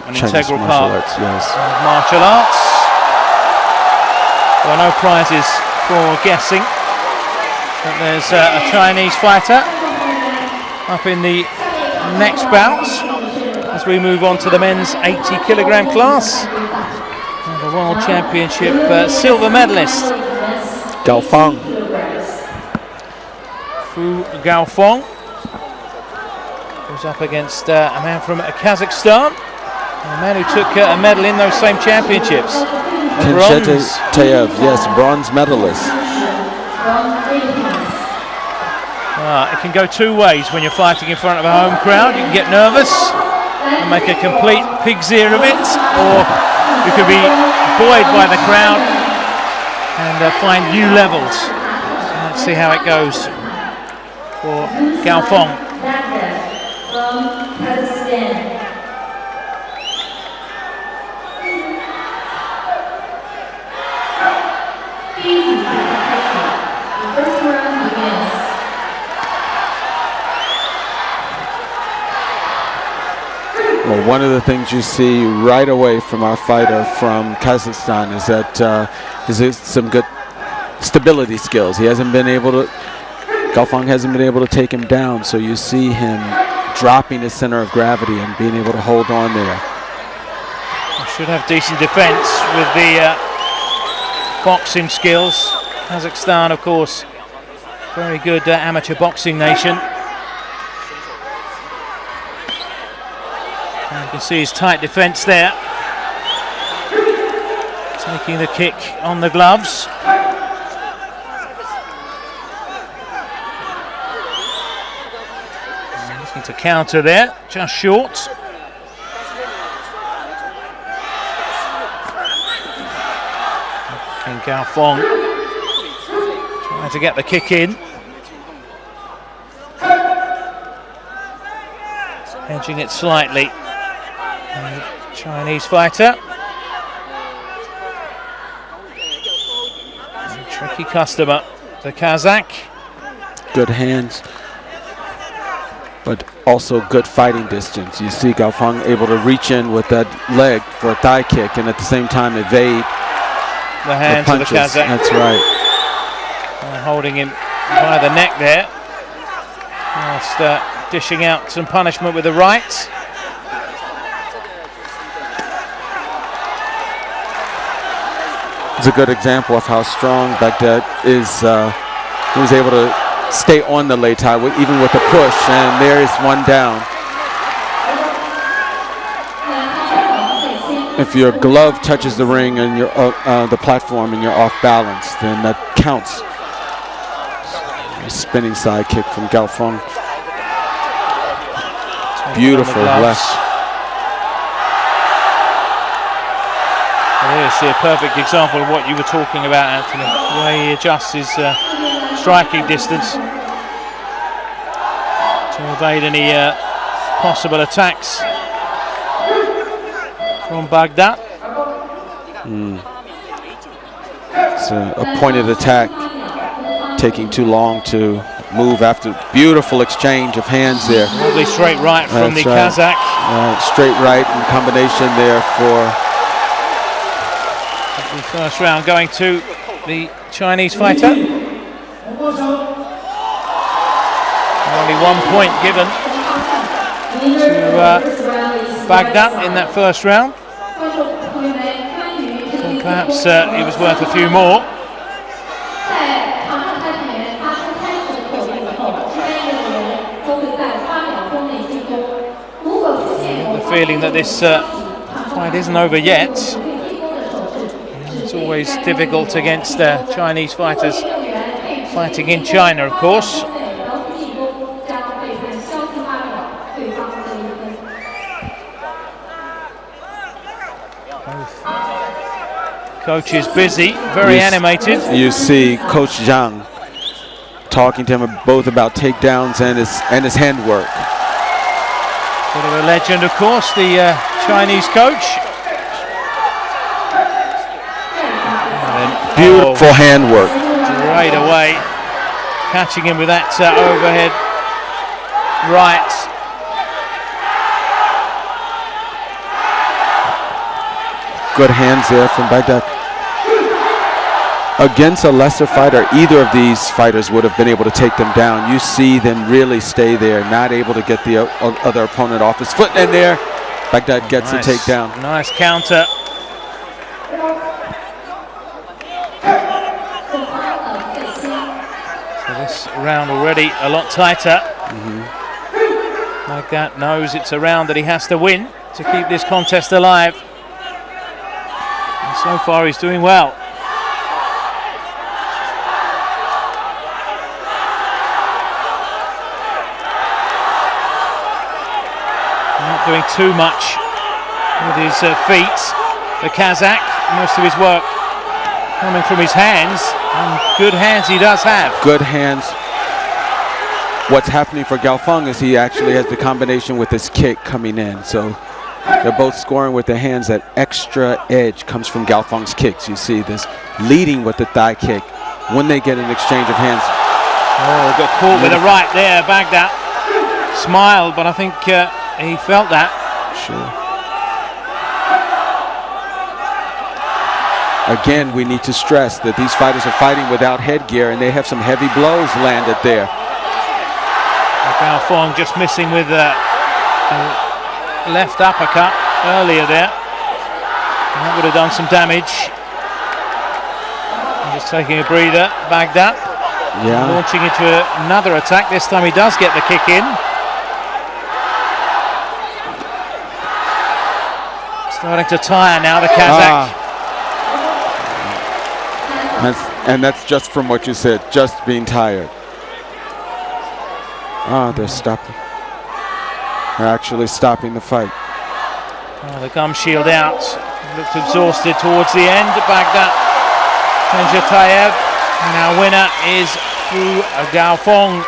an Chinese integral part arts, yes. of martial arts. There are no prizes for guessing, but there's a Chinese fighter up in the next bout as we move on to the men's 80-kilogram class. And the World Championship silver medalist Gao Feng. Fu Gaofeng goes up against a man from Kazakhstan, a man who took a medal in those same championships. Tayev, yes, bronze medalist. It can go two ways when you're fighting in front of a home crowd. You can get nervous and make a complete pig's ear of it, or you could be buoyed by the crowd and find new levels. So let's see how it goes for Gaofeng. From Kazakhstan. The first round begins. Well, one of the things you see right away from our fighter from Kazakhstan is that is some good stability skills. He hasn't been able to, Gaofeng hasn't been able to take him down, so you see him dropping his center of gravity and being able to hold on there. Should have decent defense with the boxing skills. Kazakhstan, of course, very good amateur boxing nation. And you can see his tight defense there. Taking the kick on the gloves. Looking to counter there, just short. And Gaofeng trying to get the kick in. Edging it slightly. The Chinese fighter. Tricky customer, the Kazakh. Good hands, but also good fighting distance. You see Gaofeng able to reach in with that leg for a thigh kick and at the same time evade the hands the of the punches. Kazakh. That's right. Holding him by the neck there. Whilst dishing out some punishment with the right. It's a good example of how strong Baghdad is. He was able to stay on the Lei Tai even with the push, and there is one down. If your glove touches the ring and you're the platform and you're off balance, then that counts. A spinning side kick from Gaofeng. Beautiful left. Here's a perfect example of what you were talking about, Anthony. The way he adjusts his striking distance to evade any possible attacks from Baghdad. It's a pointed attack, taking too long to move after beautiful exchange of hands there. Lovely straight right from the right. Kazakh. Straight right in combination there for The first round going to the Chinese fighter. Only 1 point given to Baghdad in that first round. So perhaps he was worth a few more. The feeling that this fight isn't over yet. It's always difficult against Chinese fighters fighting in China, of course. Both coaches busy, very animated. You see Coach Zhang talking to him both about takedowns and his handwork. Bit of a legend, of course, the Chinese coach. Beautiful handwork. Right away, catching him with that overhead right. Good hands there from Baghdad. Against a lesser fighter, either of these fighters would have been able to take them down. You see them really stay there, not able to get the other opponent off his foot. And there, Baghdad gets a takedown. Nice counter. So this round already a lot tighter. Baghdad knows it's a round that he has to win to keep this contest alive. And so far he's doing well. Not doing too much with his feet. The Kazakh, most of his work coming from his hands, and good hands he does have. Good hands. What's happening for Gaofeng is he actually has the combination with his kick coming in. So they're both scoring with their hands. That extra edge comes from Gaofeng's kicks. You see this leading with the thigh kick when they get an exchange of hands. Oh, got caught with a right there. Baghdad smiled, but I think he felt that. Sure. Again, we need to stress that these fighters are fighting without headgear, and they have some heavy blows landed there. Gaofeng just missing with the left uppercut earlier there. And that would have done some damage. And just taking a breather. Baghdad launching into another attack. This time he does get the kick in. Starting to tire now, the Kazakh. And that's just from what you said, just being tired. They're stopping. They're actually stopping the fight. The gum shield out. Looked exhausted towards the end. Baghdad Kenjatayev. And our winner is Gaofeng.